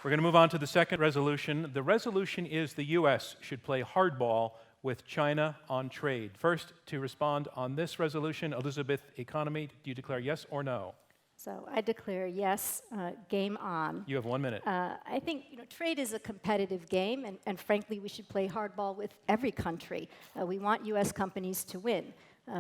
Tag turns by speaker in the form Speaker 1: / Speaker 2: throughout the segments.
Speaker 1: We're going to move on to the second resolution. The resolution is the U.S. should play hardball with China on trade. First, to respond on this resolution, Elizabeth Economy, do you declare yes or no?
Speaker 2: So I declare yes, game on.
Speaker 1: You have 1 minute.
Speaker 2: I think trade is a competitive game, and frankly, we should play hardball with every country. We want U.S. companies to win.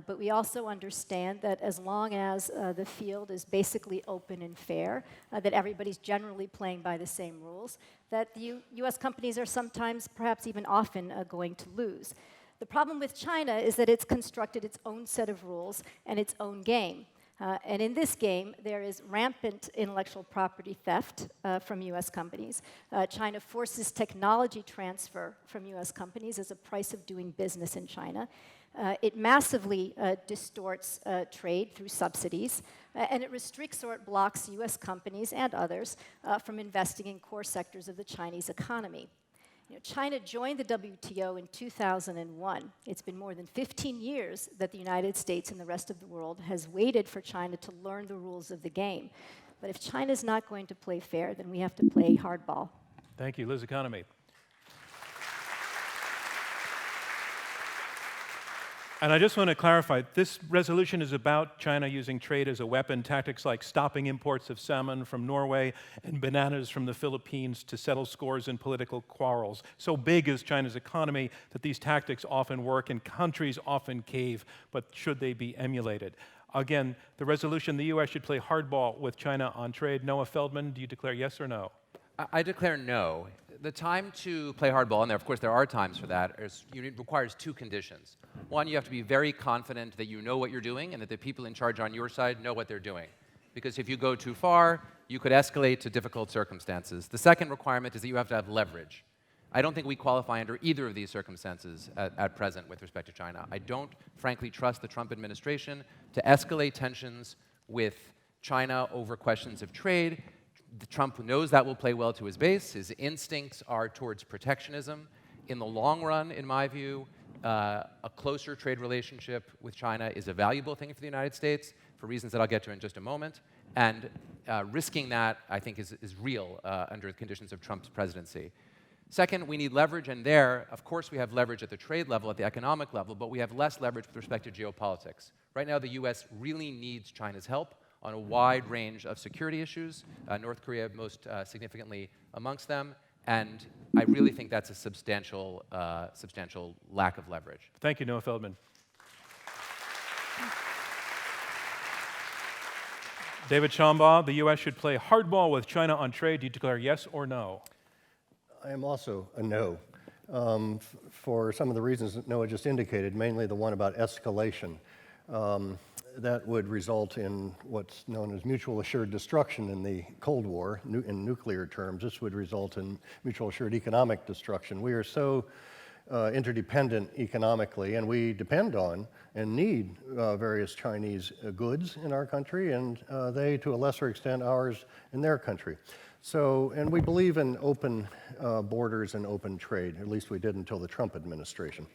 Speaker 2: But we also understand that as long as the field is basically open and fair, that everybody's generally playing by the same rules, that the U.S. companies are sometimes, perhaps even often, going to lose. The problem with China is that it's constructed its own set of rules and its own game. And in this game, there is rampant intellectual property theft from U.S. companies. China forces technology transfer from U.S. companies as a price of doing business in China. It massively distorts trade through subsidies, and it restricts or it blocks U.S. companies and others from investing in core sectors of the Chinese economy. China joined the WTO in 2001. It's been more than 15 years that the United States and the rest of the world has waited for China to learn the rules of the game. But if China's not going to play fair, then we have to play hardball.
Speaker 1: Thank you, Liz Economy. And I just want to clarify, this resolution is about China using trade as a weapon, tactics like stopping imports of salmon from Norway and bananas from the Philippines to settle scores in political quarrels. So big is China's economy that these tactics often work and countries often cave, but should they be emulated? Again, the resolution, the U.S. should play hardball with China on trade. Noah Feldman, do you declare yes or no?
Speaker 3: I declare no. The time to play hardball, and of course there are times for that, requires two conditions. One, you have to be very confident that you know what you're doing and that the people in charge on your side know what they're doing. Because if you go too far, you could escalate to difficult circumstances. The second requirement is that you have to have leverage. I don't think we qualify under either of these circumstances at present with respect to China. I don't, frankly, trust the Trump administration to escalate tensions with China over questions of trade. Trump knows that will play well to his base. His instincts are towards protectionism. In the long run, in my view, a closer trade relationship with China is a valuable thing for the United States for reasons that I'll get to in just a moment. And risking that, I think, is real under the conditions of Trump's presidency. Second, we need leverage, and there, of course, we have leverage at the trade level, at the economic level, but we have less leverage with respect to geopolitics. Right now, the U.S. really needs China's help on a wide range of security issues, North Korea most significantly amongst them, and I really think that's a substantial lack of leverage.
Speaker 1: Thank you, Noah Feldman. David Shambaugh, the U.S. should play hardball with China on trade. Do you declare yes or no?
Speaker 4: I am also a no, for some of the reasons that Noah just indicated, mainly the one about escalation. That would result in what's known as mutual assured destruction in the Cold War. In nuclear terms, this would result in mutual assured economic destruction. We are so interdependent economically, and we depend on and need various Chinese goods in our country, and they, to a lesser extent, ours in their country. So, and we believe in open borders and open trade, at least we did until the Trump administration.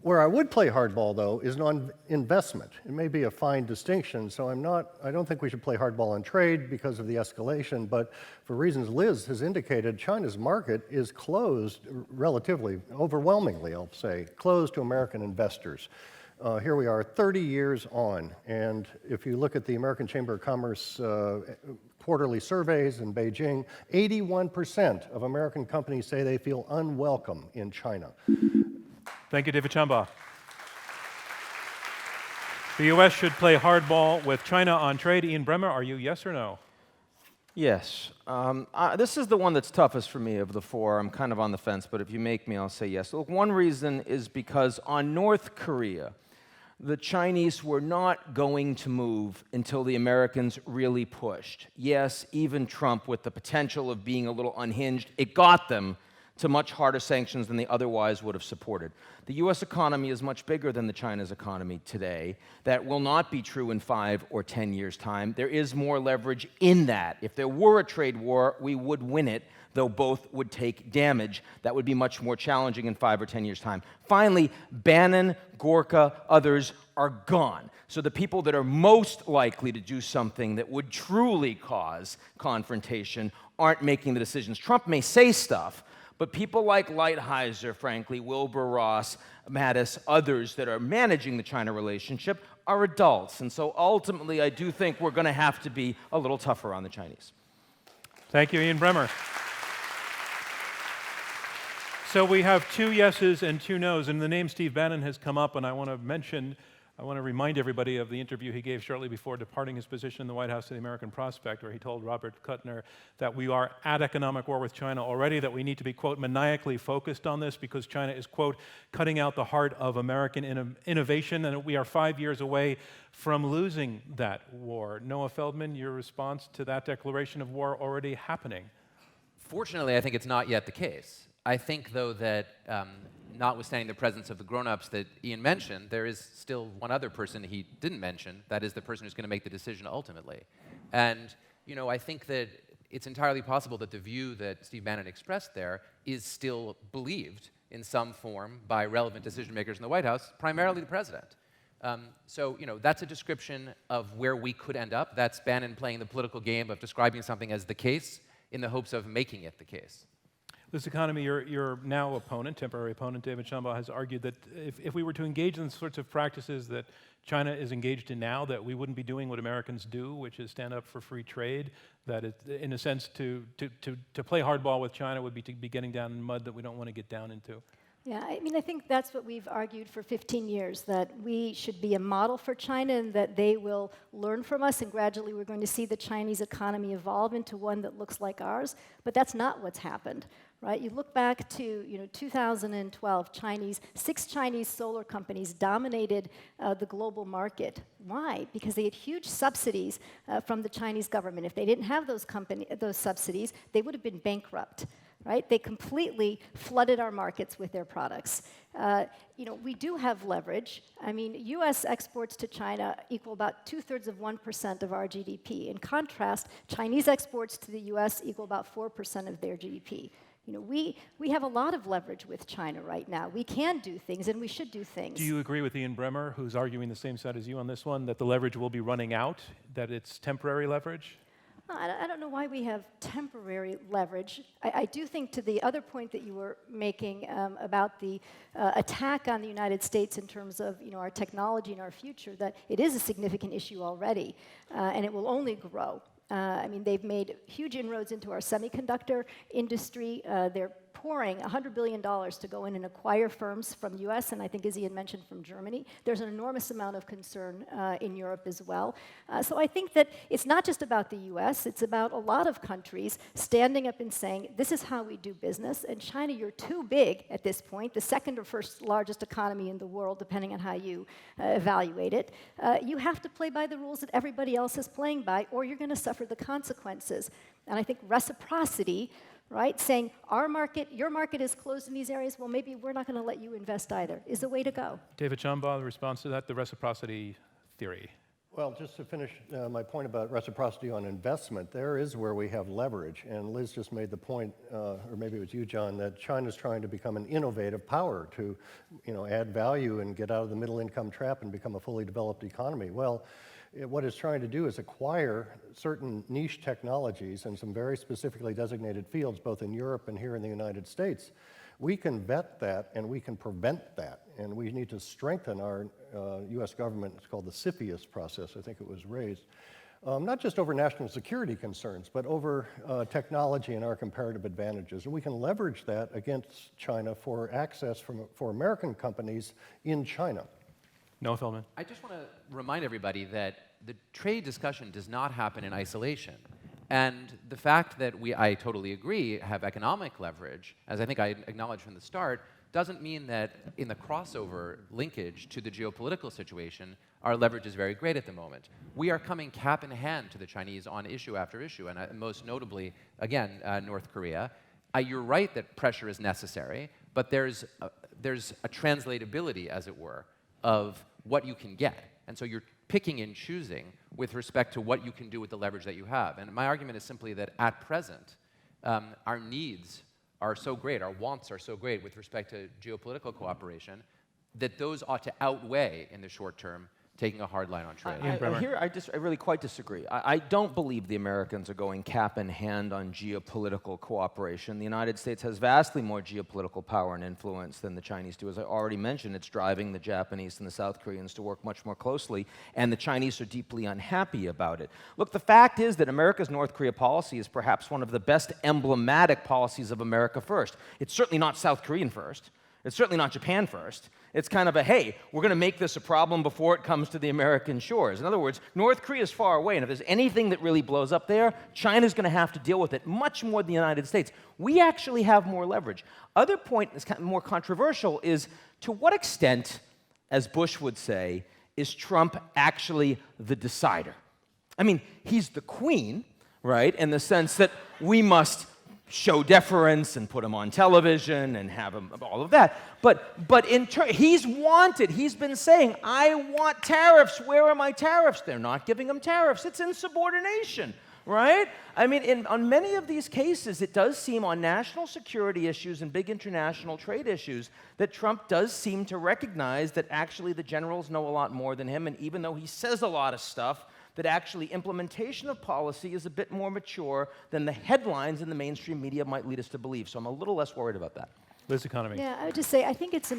Speaker 4: Where I would play hardball, though, is on investment. It may be a fine distinction, so I don't think we should play hardball on trade because of the escalation, but for reasons Liz has indicated, China's market is closed relatively, overwhelmingly, I'll say, closed to American investors. Here we are 30 years on, and if you look at the American Chamber of Commerce quarterly surveys in Beijing, 81% of American companies say they feel unwelcome in China.
Speaker 1: Thank you, David Shambaugh. The U.S. should play hardball with China on trade. Ian Bremmer, are you yes or no?
Speaker 5: Yes. This is the one that's toughest for me of the four. I'm kind of on the fence, but if you make me, I'll say yes. Look, one reason is because on North Korea, the Chinese were not going to move until the Americans really pushed. Yes, even Trump, with the potential of being a little unhinged, it got them to much harder sanctions than they otherwise would have supported. The U.S. economy is much bigger than the China's economy today. That will not be true in 5 or 10 years' time. There is more leverage in that. If there were a trade war, we would win it, though both would take damage. That would be much more challenging in 5 or 10 years' time. Finally, Bannon, Gorka, others are gone. So the people that are most likely to do something that would truly cause confrontation aren't making the decisions. Trump may say stuff, but people like Lighthizer, frankly, Wilbur Ross, Mattis, others that are managing the China relationship are adults. And so ultimately, I do think we're going to have to be a little tougher on the Chinese.
Speaker 1: Thank you, Ian Bremmer. So we have 2 yeses and 2 nos, and the name Steve Bannon has come up, and I want to remind everybody of the interview he gave shortly before departing his position in the White House to the American Prospect, where he told Robert Kuttner that we are at economic war with China already, that we need to be, quote, maniacally focused on this because China is, quote, cutting out the heart of American innovation, and that we are 5 years away from losing that war. Noah Feldman, your response to that declaration of war already happening?
Speaker 3: Fortunately, I think it's not yet the case. I think, though, that notwithstanding the presence of the grown-ups that Ian mentioned, there is still one other person he didn't mention, that is the person who's going to make the decision ultimately. And, you know, I think that it's entirely possible that the view that Steve Bannon expressed there is still believed in some form by relevant decision makers in the White House, primarily the president. So, you know, that's a description of where we could end up. That's Bannon playing the political game of describing something as the case in the hopes of making it the case.
Speaker 1: This economy, your now opponent, temporary opponent, David Shambaugh, has argued that if we were to engage in the sorts of practices that China is engaged in now, that we wouldn't be doing what Americans do, which is stand up for free trade, that it, in a sense, to play hardball with China would be to be getting down in mud that we don't want to get down into.
Speaker 2: Yeah, I mean, I think that's what we've argued for 15 years, that we should be a model for China and that they will learn from us, and gradually we're going to see the Chinese economy evolve into one that looks like ours. But that's not what's happened, right? You look back to 2012, 6 Chinese solar companies dominated the global market. Why? Because they had huge subsidies from the Chinese government. If they didn't have those subsidies, they would have been bankrupt. Right? They completely flooded our markets with their products. We do have leverage. I mean, U.S. exports to China equal about 2/3 of 1% of our GDP. In contrast, Chinese exports to the U.S. equal about 4% of their GDP. We have a lot of leverage with China right now. We can do things, and we should do things.
Speaker 1: Do you agree with Ian Bremmer, who's arguing the same side as you on this one, that the leverage will be running out, that it's temporary leverage?
Speaker 2: I don't know why we have temporary leverage. I do think, to the other point that you were making about the attack on the United States in terms of our technology and our future, that it is a significant issue already, and it will only grow. I mean, they've made huge inroads into our semiconductor industry. They're pouring $100 billion to go in and acquire firms from the US, and I think, as Ian mentioned, from Germany. There's an enormous amount of concern in Europe as well. So I think that it's not just about the US, it's about a lot of countries standing up and saying, this is how we do business, and China, you're too big at this point, the second or first largest economy in the world, depending on how you evaluate it. You have to play by the rules that everybody else is playing by, or you're going to suffer the consequences. And I think reciprocity, right, saying our market, your market is closed in these areas, well, maybe we're not going to let you invest either, is the way to go.
Speaker 1: David Shambaugh, the response to that, the reciprocity theory.
Speaker 4: Well, just to finish my point about reciprocity on investment, there is where we have leverage. And Liz just made the point, or maybe it was you, John, that China's trying to become an innovative power to add value and get out of the middle income trap and become a fully developed economy. Well, what it's trying to do is acquire certain niche technologies in some very specifically designated fields, both in Europe and here in the United States. We can vet that and we can prevent that, and we need to strengthen our U.S. government. It's called the CFIUS process, I think it was raised, not just over national security concerns, but over technology and our comparative advantages. And we can leverage that against China for access for American companies in China.
Speaker 1: Noah Feldman.
Speaker 3: I just want to remind everybody that the trade discussion does not happen in isolation. And the fact that I totally agree, have economic leverage, as I think I acknowledged from the start, doesn't mean that in the crossover linkage to the geopolitical situation, our leverage is very great at the moment. We are coming cap in hand to the Chinese on issue after issue, and most notably, again, North Korea. You're right that pressure is necessary, but there's a translatability, as it were, of what you can get. And so you're picking and choosing with respect to what you can do with the leverage that you have. And my argument is simply that at present, our needs are so great, our wants are so great with respect to geopolitical cooperation, that those ought to outweigh in the short term taking a hard line on trade.
Speaker 5: I really quite disagree. I don't believe the Americans are going cap in hand on geopolitical cooperation. The United States has vastly more geopolitical power and influence than the Chinese do. As I already mentioned, it's driving the Japanese and the South Koreans to work much more closely, and the Chinese are deeply unhappy about it. Look, the fact is that America's North Korea policy is perhaps one of the best emblematic policies of America first. It's certainly not South Korean first. It's certainly not Japan first. It's kind of a, hey, we're going to make this a problem before it comes to the American shores. In other words, North Korea is far away, and if there's anything that really blows up there, China's going to have to deal with it much more than the United States. We actually have more leverage. Other point that's kind of more controversial is, to what extent, as Bush would say, is Trump actually the decider? I mean, he's the queen, right, in the sense that we must show deference and put him on television and have him, all of that. But he's been saying, I want tariffs. Where are my tariffs? They're not giving him tariffs. It's insubordination, right? I mean, on many of these cases, it does seem on national security issues and big international trade issues that Trump does seem to recognize that actually the generals know a lot more than him, and even though he says a lot of stuff, that actually implementation of policy is a bit more mature than the headlines in the mainstream media might lead us to believe. So I'm a little less worried about that.
Speaker 1: Liz Economy.
Speaker 2: Yeah, I would just say I think it's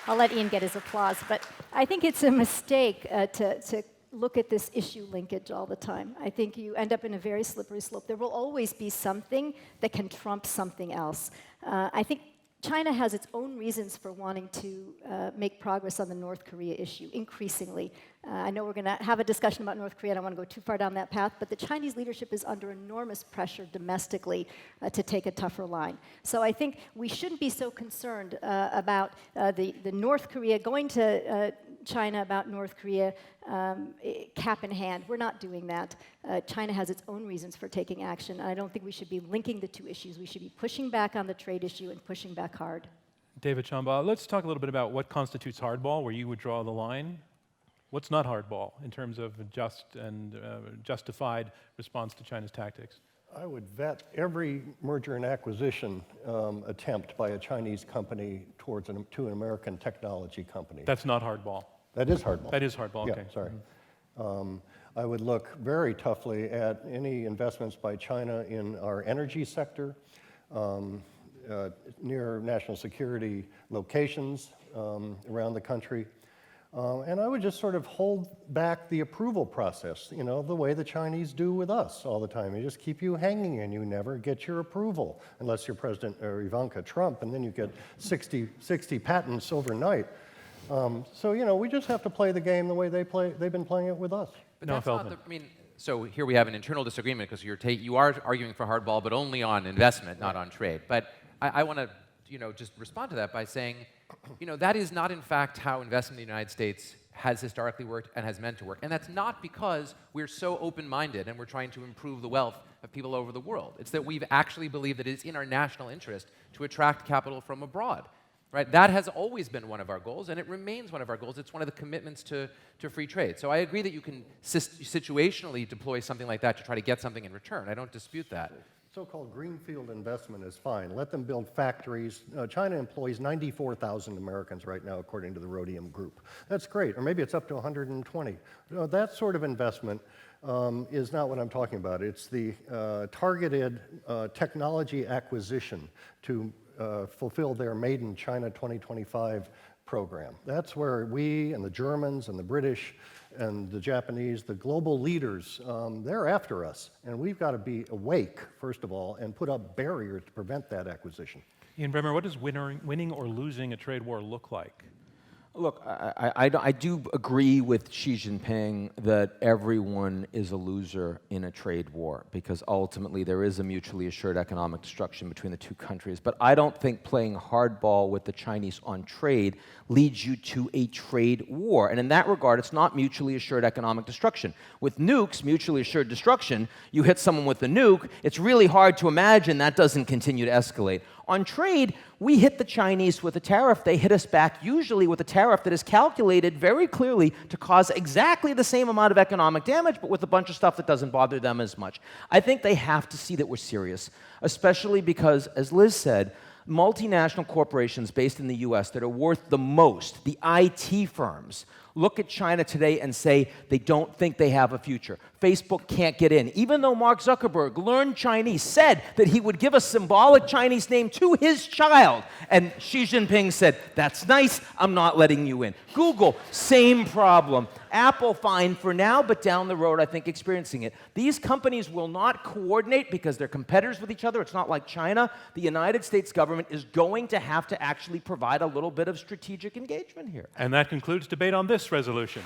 Speaker 2: I'll let Ian get his applause, but I think it's a mistake to look at this issue linkage all the time. I think you end up in a very slippery slope. There will always be something that can trump something else. I think China has its own reasons for wanting to make progress on the North Korea issue, increasingly. I know we're going to have a discussion about North Korea. I don't want to go too far down that path, but the Chinese leadership is under enormous pressure domestically to take a tougher line. So I think we shouldn't be so concerned about the North Korea, going to China about North Korea cap in hand. We're not doing that. China has its own reasons for taking action, and I don't think we should be linking the two issues. We should be pushing back on the trade issue and pushing back hard.
Speaker 1: David Chambal, let's talk a little bit about what constitutes hardball, where you would draw the line. What's not hardball in terms of a just and justified response to China's tactics?
Speaker 4: I would vet every merger and acquisition attempt by a Chinese company to an American technology company.
Speaker 1: That's not hardball.
Speaker 4: That is hardball.
Speaker 1: That is hardball,
Speaker 4: Yeah,
Speaker 1: okay.
Speaker 4: sorry. I would look very toughly at any investments by China in our energy sector, near national security locations around the country. And I would just sort of hold back the approval process, you know, the way the Chinese do with us all the time. They just keep you hanging and you never get your approval, unless you're President or Ivanka Trump, and then you get 60 patents overnight. So, you know, we just have to play the game the way they've been playing it with us.
Speaker 3: But
Speaker 1: No,
Speaker 3: that's not
Speaker 1: Feldman.
Speaker 3: I mean, so here we have an internal disagreement because you are arguing for hardball, but only on investment, not on trade. But I want to, you know, just respond to that by saying, you know, that is not in fact how investment in the United States has historically worked and has meant to work. And that's not because we're so open-minded and we're trying to improve the wealth of people over the world. It's that we've actually believed that it's in our national interest to attract capital from abroad. Right? That has always been one of our goals, and it remains one of our goals. It's one of the commitments to free trade. So I agree that you can situationally deploy something like that to try to get something in return. I don't dispute that.
Speaker 4: So-called greenfield investment is fine. Let them build factories. China employs 94,000 Americans right now, according to the Rhodium Group. That's great. Or maybe it's up to 120. You know, that sort of investment is not what I'm talking about. It's the targeted technology acquisition to fulfill their Made in China 2025 program. That's where we and the Germans and the British and the Japanese, the global leaders, they're after us. And we've got to be awake, first of all, and put up barriers to prevent that acquisition.
Speaker 1: Ian Bremmer, what does winning or losing a trade war look like?
Speaker 5: Look, I do agree with Xi Jinping that everyone is a loser in a trade war because ultimately there is a mutually assured economic destruction between the two countries. But I don't think playing hardball with the Chinese on trade leads you to a trade war. And in that regard, it's not mutually assured economic destruction. With nukes, mutually assured destruction, you hit someone with a nuke, it's really hard to imagine that doesn't continue to escalate. On trade, we hit the Chinese with a tariff. They hit us back usually with a tariff that is calculated very clearly to cause exactly the same amount of economic damage, but with a bunch of stuff that doesn't bother them as much. I think they have to see that we're serious, especially because, as Liz said, multinational corporations based in the US that are worth the most, the IT firms, look at China today and say they don't think they have a future. Facebook can't get in. Even though Mark Zuckerberg learned Chinese, said that he would give a symbolic Chinese name to his child, and Xi Jinping said, that's nice, I'm not letting you in. Google, same problem. Apple, fine for now, but down the road, I think, experiencing it. These companies will not coordinate because they're competitors with each other. It's not like China. The United States government is going to have to actually provide a little bit of strategic engagement here.
Speaker 1: And that concludes debate on this resolution.